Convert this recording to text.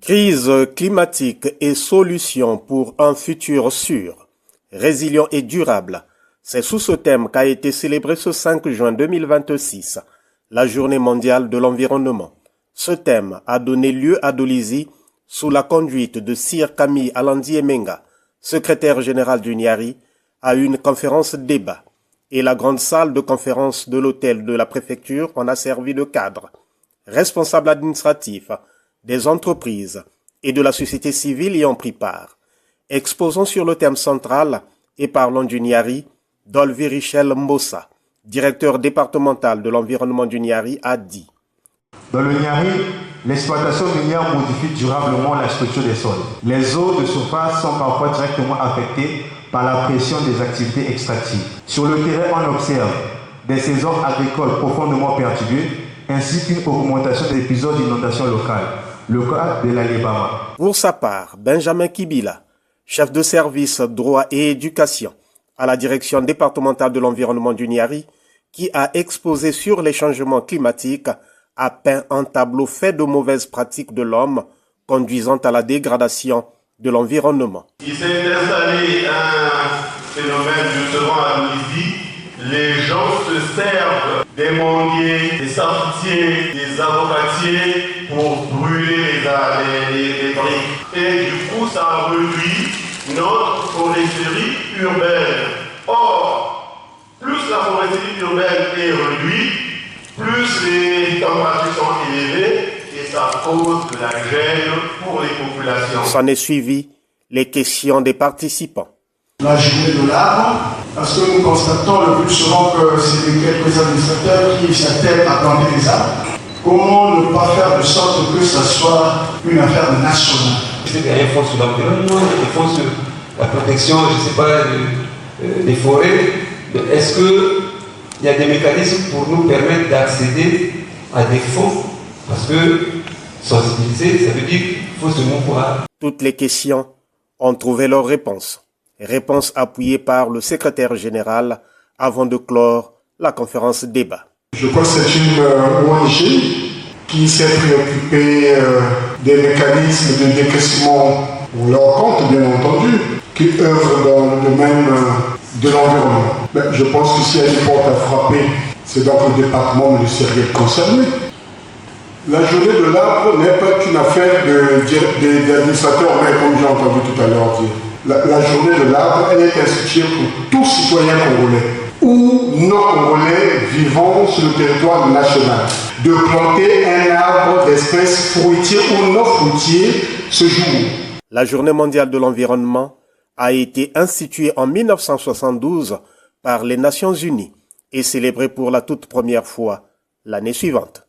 Crise climatique et solutions pour un futur sûr, résilient et durable. C'est sous ce thème qu'a été célébrée ce 5 juin 2026 la Journée mondiale de l'environnement. Ce thème a donné lieu à Dolisie sous la conduite de Sir Camille Alandi Emenga, secrétaire général du NIARI, à une conférence débat. Et la grande salle de conférence de l'hôtel de la préfecture en a servi de cadre. Responsables administratifs, des entreprises et de la société civile y ont pris part. Exposons sur le thème central et parlons du NIARI, Dolvi Richel Mbossa, directeur départemental de l'environnement du NIARI, a dit. Dans le NIARI, l'exploitation minière modifie durablement la structure des sols. Les eaux de surface sont parfois directement affectées par la pression des activités extractives. Sur le terrain, on observe des saisons agricoles profondément perturbées ainsi qu'une augmentation des épisodes d'inondation locale. Le cas de l'Alibama. Pour sa part, Benjamin Kibila, chef de service droit et éducation à la direction départementale de l'environnement du NIARI, qui a exposé sur les changements climatiques, a peint un tableau fait de mauvaises pratiques de l'homme conduisant à la dégradation de l'environnement. Il s'est installé un phénomène justement à Dolisie. Les gens se servent des manguiers, des saboutiers, des avocatiers pour brûler les briques. Et du coup, ça a réduit notre foresterie urbaine. Or, plus la foresterie urbaine est réduite, plus les températures sont élevées et ça cause de la gêne pour les populations. S'en est suivi les questions des participants. La journée de l'arbre, parce que nous constatons le plus souvent que c'est quelques administrateurs qui s'attellent à planter des arbres. Comment ne pas faire de sorte que ça soit une affaire nationale? Il y a un fonds sur l'environnement, des fonds sur la protection, je ne sais pas, des forêts. Est-ce qu'il y a des mécanismes pour nous permettre d'accéder à des fonds? Parce que sensibiliser, ça veut dire qu'il faut se mouvoir. Toutes les questions ont trouvé leur réponse. Réponse appuyée par le secrétaire général avant de clore la conférence débat. Je crois que c'est une ONG qui s'est préoccupée des mécanismes de décaissement pour leur compte, bien entendu, qui œuvrent dans le domaine de l'environnement. Mais je pense que s'il y a une porte à frapper, c'est donc le département ministériel concerné. La journée de l'arbre n'est pas qu'une affaire d'administrateurs, mais comme j'ai entendu tout à l'heure dire. La journée de l'arbre, elle est instituée pour tous citoyens congolais ou non congolais vivant sur le territoire national de planter un arbre d'espèce fruitier ou non fruitier ce jour. La Journée mondiale de l'environnement a été instituée en 1972 par les Nations Unies et célébrée pour la toute première fois l'année suivante.